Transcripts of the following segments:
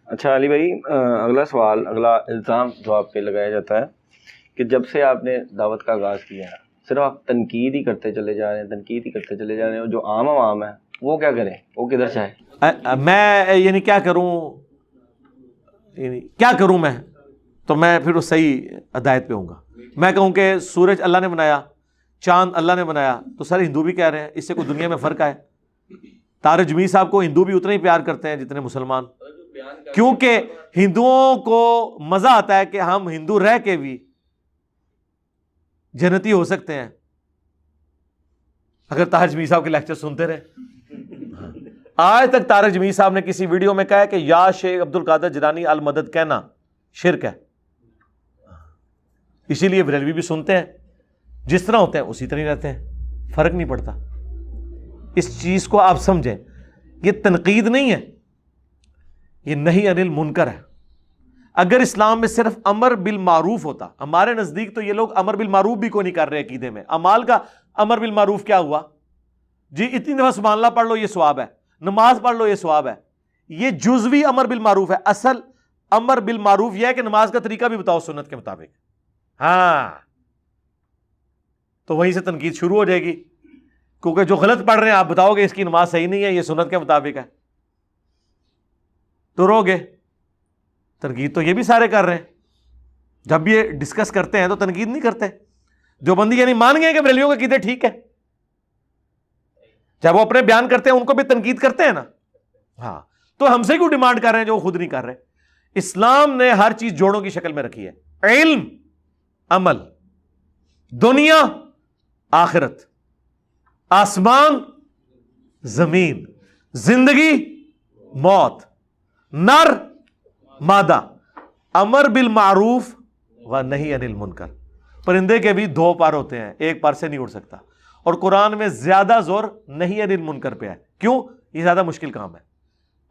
اچھا علی بھائی، اگلا سوال، اگلا الزام جو آپ پہ لگایا جاتا ہے کہ جب سے آپ نے دعوت کا آغاز کیا ہے صرف آپ تنقید ہی کرتے چلے جا رہے ہیں، تنقید ہی کرتے چلے جا رہے ہیں، اور جو عام عوام ہے وہ کیا کریں، وہ کدھر سے آئے؟ میں یعنی کیا کروں، یعنی کیا کروں میں، تو میں پھر اس صحیح ہدایت پہ ہوں گا. میں کہوں کہ سورج اللہ نے بنایا، چاند اللہ نے بنایا، تو سر ہندو بھی کہہ رہے ہیں، اس سے کوئی دنیا میں فرق ہے؟ طارق جمیل صاحب کو ہندو بھی اتنا ہی پیار کرتے ہیں جتنے مسلمان، کیونکہ ہندوؤں کو مزہ آتا ہے کہ ہم ہندو رہ کے بھی جنتی ہو سکتے ہیں اگر طارق جمیل صاحب کے لیکچر سنتے رہے. آج تک طارق جمیل صاحب نے کسی ویڈیو میں کہا ہے کہ یا شیخ عبد القادر جیلانی المدد کہنا شرک ہے. اسی لیے بریلوی بھی سنتے ہیں، جس طرح ہوتے ہیں اسی طرح رہتے ہیں، فرق نہیں پڑتا. اس چیز کو آپ سمجھیں، یہ تنقید نہیں ہے، یہ نہی عن المنکر ہے. اگر اسلام میں صرف امر بالمعروف ہوتا، ہمارے نزدیک تو یہ لوگ امر بالمعروف بھی کوئی نہیں کر رہے عقیدے میں. اعمال کا امر بالمعروف کیا ہوا جی؟ اتنی دفعہ سبحان اللہ پڑھ لو یہ ثواب ہے، نماز پڑھ لو یہ ثواب ہے. یہ جزوی امر بالمعروف ہے. اصل امر بالمعروف یہ ہے کہ نماز کا طریقہ بھی بتاؤ سنت کے مطابق. ہاں، تو وہیں سے تنقید شروع ہو جائے گی، کیونکہ جو غلط پڑھ رہے ہیں آپ بتاؤ گے اس کی نماز صحیح نہیں ہے، یہ سنت کے مطابق ہے، تو رو گے. تنقید تو یہ بھی سارے کر رہے ہیں. جب یہ ڈسکس کرتے ہیں تو تنقید نہیں کرتے. جو بندی یعنی مان گئے کہ بریلویوں کے عقیدے ٹھیک ہے، جب وہ اپنے بیان کرتے ہیں ان کو بھی تنقید کرتے ہیں نا. ہاں، تو ہم سے کیوں ڈیمانڈ کر رہے ہیں جو وہ خود نہیں کر رہے؟ اسلام نے ہر چیز جوڑوں کی شکل میں رکھی ہے. علم، عمل، دنیا، آخرت، آسمان، زمین، زندگی، موت، نر، مادہ، امر بالمعروف و نہی عن المنکر. پرندے کے بھی دو پر ہوتے ہیں، ایک پر سے نہیں اڑ سکتا. اور قرآن میں زیادہ زور نہی عن المنکر پہ ہے. کیوں؟ یہ زیادہ مشکل کام ہے.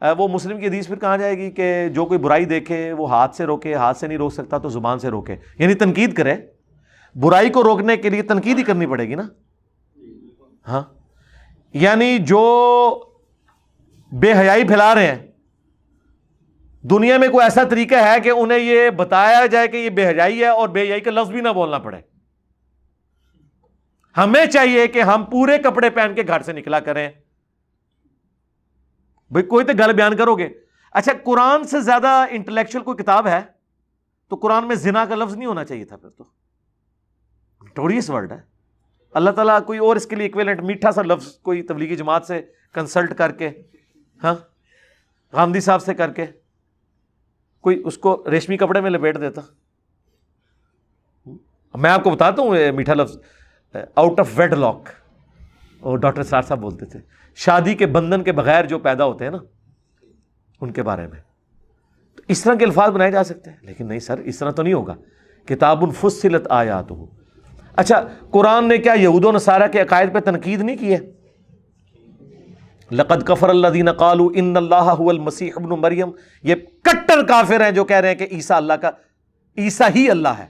وہ مسلم کی حدیث پھر کہاں جائے گی کہ جو کوئی برائی دیکھے وہ ہاتھ سے روکے، ہاتھ سے نہیں روک سکتا تو زبان سے روکے، یعنی تنقید کرے. برائی کو روکنے کے لیے تنقید ہی کرنی پڑے گی نا. ہاں، یعنی جو بے حیائی پھیلا رہے ہیں دنیا میں، کوئی ایسا طریقہ ہے کہ انہیں یہ بتایا جائے کہ یہ بے حیائی ہے اور بے حیائی کا لفظ بھی نہ بولنا پڑے؟ ہمیں چاہیے کہ ہم پورے کپڑے پہن کے گھر سے نکلا کریں. بھئی کوئی تو گل بیان کرو گے. اچھا، قرآن سے زیادہ انٹلیکچوئل کوئی کتاب ہے تو قرآن میں زنا کا لفظ نہیں ہونا چاہیے تھا. پھر تو نوٹوریس ورڈ ہے. اللہ تعالیٰ کوئی اور اس کے لیے ایکویلنٹ میٹھا سا لفظ کوئی تبلیغی جماعت سے کنسلٹ کر کے، ہاں غامدی صاحب سے کر کے کوئی اس کو ریشمی کپڑے میں لپیٹ دیتا. میں آپ کو بتاتا ہوں میٹھا لفظ، آؤٹ آف ویڈ لاک، وہ ڈاکٹر سار صاحب بولتے تھے، شادی کے بندھن کے بغیر جو پیدا ہوتے ہیں نا ان کے بارے میں. تو اس طرح کے الفاظ بنائے جا سکتے ہیں، لیکن نہیں سر، اس طرح تو نہیں ہوگا. کتاب فصلت آیاتہ. اچھا، قرآن نے کیا یہود و نصارہ کے عقائد پہ تنقید نہیں کی ہے؟ لقد کفر الذین قالوا ان اللہ هو المسیح ابن مریم. یہ کٹر کافر ہیں جو کہہ رہے ہیں کہ عیسیٰ اللہ کا، عیسیٰ ہی اللہ ہے.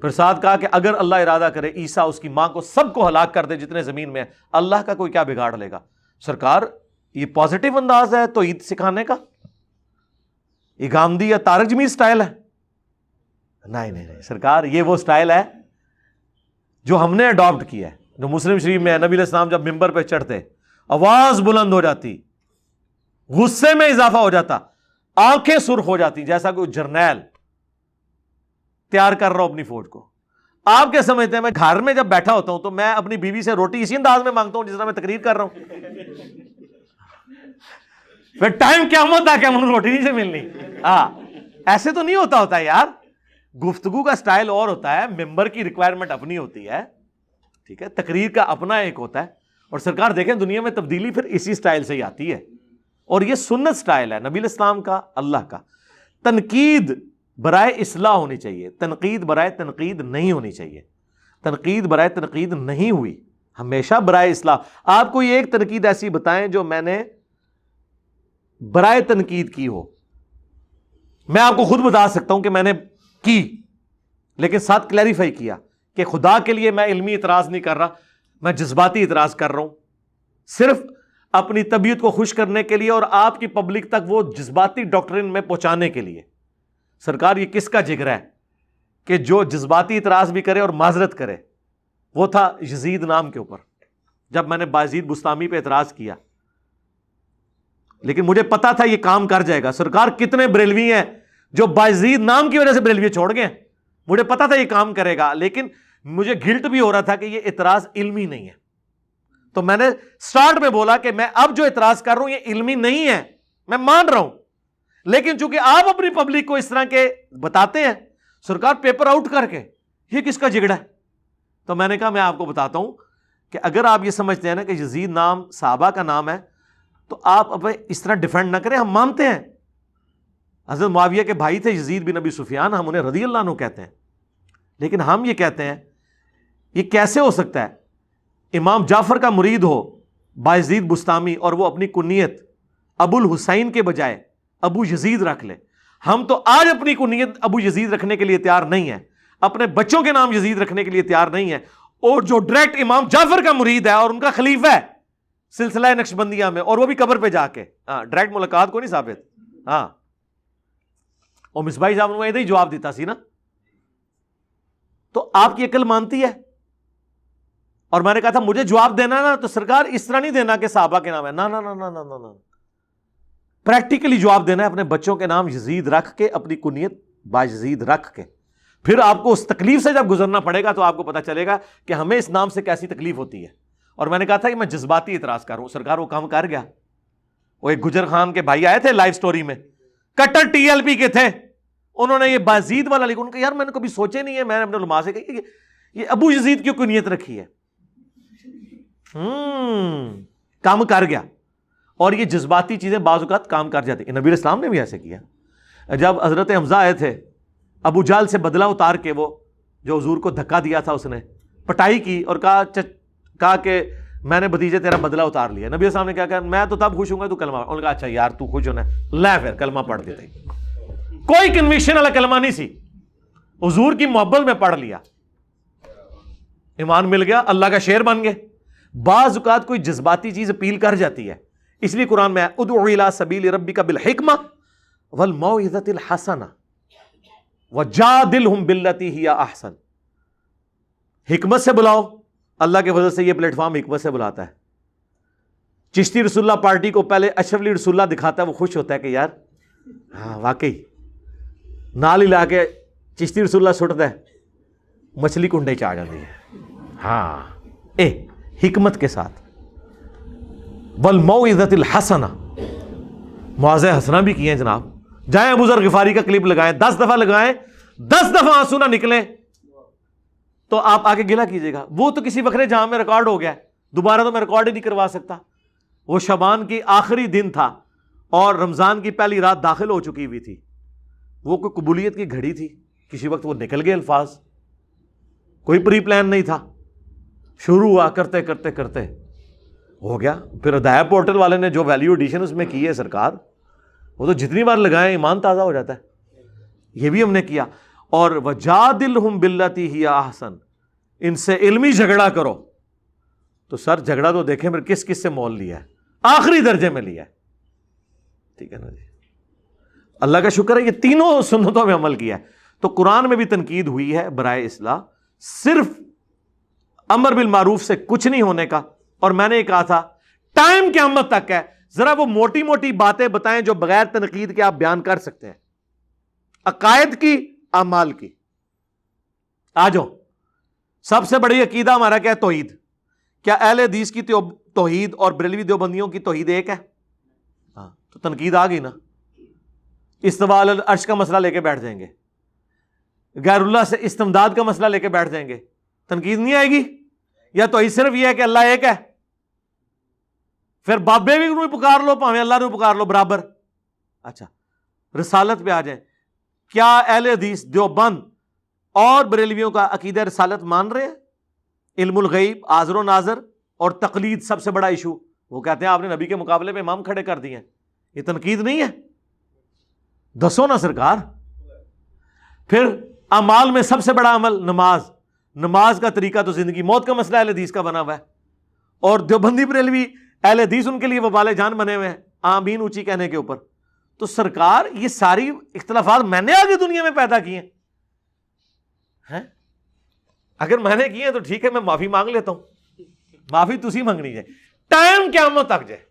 پھر ساتھ کہا کہ اگر اللہ ارادہ کرے عیسیٰ اس کی ماں کو سب کو ہلاک کر دے جتنے زمین میں ہے، اللہ کا کوئی کیا بگاڑ لے گا؟ سرکار یہ پازیٹیو انداز ہے تو عید سکھانے کا، یہ گامدی یا طارق جمیل سٹائل ہے؟ نہیں نہیں نہیں سرکار، یہ وہ سٹائل ہے جو ہم نے اڈاپٹ کیا ہے. جو مسلم شریف میں نبی علیہ السلام جب ممبر پہ چڑھتے آواز بلند ہو جاتی، غصے میں اضافہ ہو جاتا، آنکھیں سرخ ہو جاتی، جیسا کوئی جرنیل تیار کر رہا ہوں اپنی فوج کو. آپ کیا سمجھتے ہیں میں گھر میں جب بیٹھا ہوتا ہوں تو میں اپنی بیوی سے روٹی اسی انداز میں مانگتا ہوں جس طرح میں تقریر کر رہا ہوں؟ پھر ٹائم قیامت آ کے مجھے روٹی نہیں سے ملنی. ہاں، ایسے تو نہیں ہوتا یار. گفتگو کا سٹائل اور ہوتا ہے، ممبر کی ریکوائرمنٹ اپنی ہوتی ہے، ٹھیک ہے، تقریر کا اپنا ایک ہوتا ہے. اور سرکار دیکھیں دنیا میں تبدیلی پھر اسی سٹائل سے ہی آتی ہے، اور یہ سنت سٹائل ہے نبی الاسلام کا، اللہ کا. تنقید برائے اصلاح ہونی چاہیے، تنقید برائے تنقید نہیں ہونی چاہیے. تنقید برائے تنقید نہیں ہوئی، ہمیشہ برائے اصلاح. آپ کوئی ایک تنقید ایسی بتائیں جو میں نے برائے تنقید کی ہو. میں آپ کو خود بتا سکتا ہوں کہ میں نے کی، لیکن ساتھ کلیریفائی کیا کہ خدا کے لیے میں علمی اعتراض نہیں کر رہا، میں جذباتی اعتراض کر رہا ہوں. صرف اپنی طبیعت کو خوش کرنے کے لیے اور آپ کی پبلک تک وہ جذباتی ڈاکٹرن میں پہنچانے کے لیے. سرکار یہ کس کا جگر ہے کہ جو جذباتی اعتراض بھی کرے اور معذرت کرے؟ وہ تھا یزید نام کے اوپر. جب میں نے بایزید بستامی پہ اعتراض کیا، لیکن مجھے پتا تھا یہ کام کر جائے گا. سرکار کتنے بریلوی ہیں جو بایزید نام کی وجہ سے بریلوی چھوڑ گئے. مجھے پتا تھا یہ کام کرے گا، لیکن مجھے گلٹ بھی ہو رہا تھا کہ یہ اعتراض علمی نہیں ہے. تو میں نے سٹارٹ میں بولا کہ میں اب جو اعتراض کر رہا ہوں یہ علمی نہیں ہے، میں مان رہا ہوں، لیکن چونکہ آپ اپنی پبلک کو اس طرح کے بتاتے ہیں سرکار پیپر آؤٹ کر کے، یہ کس کا جگڑا ہے؟ تو میں نے کہا میں آپ کو بتاتا ہوں کہ اگر آپ یہ سمجھتے ہیں نا کہ یزید نام صحابہ کا نام ہے تو آپ اب اس طرح ڈیفینڈ نہ کریں. ہم مانتے ہیں حضرت معاویہ کے بھائی تھے یزید بن ابی سفیان، ہم انہیں رضی اللہ عنہ کہتے ہیں، لیکن ہم یہ کہتے ہیں یہ کیسے ہو سکتا ہے امام جعفر کا مرید ہو بایزید بستامی اور وہ اپنی کنیت ابو الحسین کے بجائے ابو یزید رکھ لے. ہم تو آج اپنی کنیت ابو یزید رکھنے کے لیے تیار نہیں ہے، اپنے بچوں کے نام یزید رکھنے کے لیے تیار نہیں ہے. اور جو ڈائریکٹ امام جعفر کا مرید ہے اور ان کا خلیفہ ہے سلسلہ نقشبندیہ میں، اور وہ بھی قبر پہ جا کے، ڈائریکٹ ملاقات کو نہیں ثابت. ہاں اور مصباحی صاحب نے ہی جواب دیتا سی نا. تو آپ کی عقل مانتی ہے؟ اور میں نے کہا تھا مجھے جواب دینا نا تو سرکار اس طرح نہیں دینا کہ صحابہ کے نام ہے، نا نا نا نا نا نا، پریکٹیکلی جواب دینا ہے. اپنے بچوں کے نام یزید رکھ کے، اپنی کنیت بایزید رکھ کے. پھر آپ کو اس تکلیف سے جب گزرنا پڑے گا تو آپ کو پتا چلے گا کہ ہمیں اس نام سے کیسی تکلیف ہوتی ہے. اور میں نے کہا تھا کہ میں جذباتی اعتراض کر رہا ہوں، سرکار وہ کام کر گیا. وہ ایک گجر خان کے بھائی آئے تھے لائیو سٹوری میں، کٹر ٹی ایل پی کے تھے، انہوں نے یہ بازید والا لکھا. ان کا یار میں نے کبھی سوچے نہیں ہے، میں نے اپنے علماء سے کہا یہ ابو یزید کیوں کنیت رکھی ہے. کام کر گیا. اور یہ جذباتی چیزیں بعض اوقات کام کر جاتی ہیں. نبی اسلام نے بھی ایسے کیا. جب حضرت حمزہ آئے تھے ابو جہل سے بدلہ اتار کے، وہ جو حضور کو دھکا دیا تھا، اس نے پٹائی کی اور کہا کہ میں نے بھتیجے تیرا بدلہ اتار لیا. نبی اسلام نے کیا کہا میں تو تب خوش ہوں گا تو کلمہ. انہوں نے کہا اچھا یار تو خوش ہونا ہے، لے پھر کلمہ پڑھ دیتے. کوئی کنوکشن والا کلمہ نہیں سی، حضور کی محبت میں پڑھ لیا، ایمان مل گیا، اللہ کا شعر بن گئے. بعض اوقات کوئی جذباتی چیز اپیل کر جاتی ہے، اس لیے قرآن میں ادعو الی سبیل ربک بالحکمہ والموعظۃ الحسنہ وجادلہم باللتی ہی احسن. حکمت سے بلاؤ. اللہ کے فضل سے یہ پلیٹ فارم حکمت سے بلاتا ہے. چشتی رسول اللہ پارٹی کو پہلے اشرف علی رسول اللہ دکھاتا ہے، وہ خوش ہوتا ہے کہ یار ہاں واقعی نال ہی لا کے چشتی رسول اللہ سٹتا ہے، مچھلی کنڈے چ آ جاتی ہے. ہاں حکمت کے ساتھ. والموعظۃ الحسنہ، موعظہ حسنہ بھی کیے ہیں جناب. جائیں ابو ذر غفاری کا کلپ لگائیں، 10 دفعہ لگائیں، 10 دفعہ آنسو نہ نکلیں تو آپ آگے گلہ کیجیے گا. وہ تو کسی وقت جہاں میں ریکارڈ ہو گیا، دوبارہ تو میں ریکارڈ ہی نہیں کروا سکتا. وہ شعبان کی آخری دن تھا اور رمضان کی پہلی رات داخل ہو چکی ہوئی تھی. وہ کوئی قبولیت کی گھڑی تھی، کسی وقت وہ نکل گئے الفاظ، کوئی پری پلان نہیں تھا. شروع ہوا کرتے کرتے کرتے ہو گیا. پھر ہدایہ پورٹل والے نے جو ویلیو ایڈیشن اس میں کی ہے سرکار، وہ تو جتنی بار لگائیں ایمان تازہ ہو جاتا ہے. یہ بھی ہم نے کیا. اور وجادلہم باللتی ہی احسن، ان سے علمی جھگڑا کرو. تو سر جھگڑا تو دیکھیں پھر کس کس سے مول لیا ہے، آخری درجے میں لیا ہے. ٹھیک ہے نا جی، اللہ کا شکر ہے یہ تینوں سنتوں میں عمل کیا ہے. تو قرآن میں بھی تنقید ہوئی ہے برائے اصلاح، صرف امر بالمعروف سے کچھ نہیں ہونے کا. اور میں نے یہ کہا تھا ٹائم قیامت تک ہے، ذرا وہ موٹی موٹی باتیں بتائیں جو بغیر تنقید کے آپ بیان کر سکتے ہیں، عقائد کی، اعمال کی. آ جاؤ. سب سے بڑی عقیدہ ہمارا کیا ہے؟ توحید. کیا اہل حدیث کی توحید اور بریلوی دیوبندیوں کی توحید ایک ہے؟ ہاں، تو تنقید آ گئی نا. استواء علی العرش کا مسئلہ لے کے بیٹھ جائیں گے، غیر اللہ سے استمداد کا مسئلہ لے کے بیٹھ جائیں گے، تنقید نہیں آئے گی؟ یا توحید صرف یہ ہے کہ اللہ ایک ہے؟ پھر بابے بھی انہوں پکار لو، پاویں اللہ نے پکار لو، برابر. اچھا رسالت پہ آ جائیں. کیا اہل حدیث دیوبند اور بریلویوں کا عقیدہ رسالت مان رہے ہیں؟ علم الغیب، حاضر و ناظر اور تقلید سب سے بڑا ایشو. وہ کہتے ہیں آپ نے نبی کے مقابلے پہ امام کھڑے کر دیے ہیں. یہ تنقید نہیں ہے؟ دسو نا سرکار. پھر اعمال میں سب سے بڑا عمل نماز. نماز کا طریقہ تو زندگی موت کا مسئلہ اہل حدیث کا بنا ہوا ہے. اور دیوبندی بریلوی اہل حدیث ان کے لیے وبال جان بنے ہوئے ہیں آمین اونچی کہنے کے اوپر. تو سرکار یہ ساری اختلافات میں نے آگے دنیا میں پیدا کیے ہیں. اگر میں نے کیے تو ٹھیک ہے، میں معافی مانگ لیتا ہوں. معافی تسی منگنی ہے ٹائم قیامت تک جائے.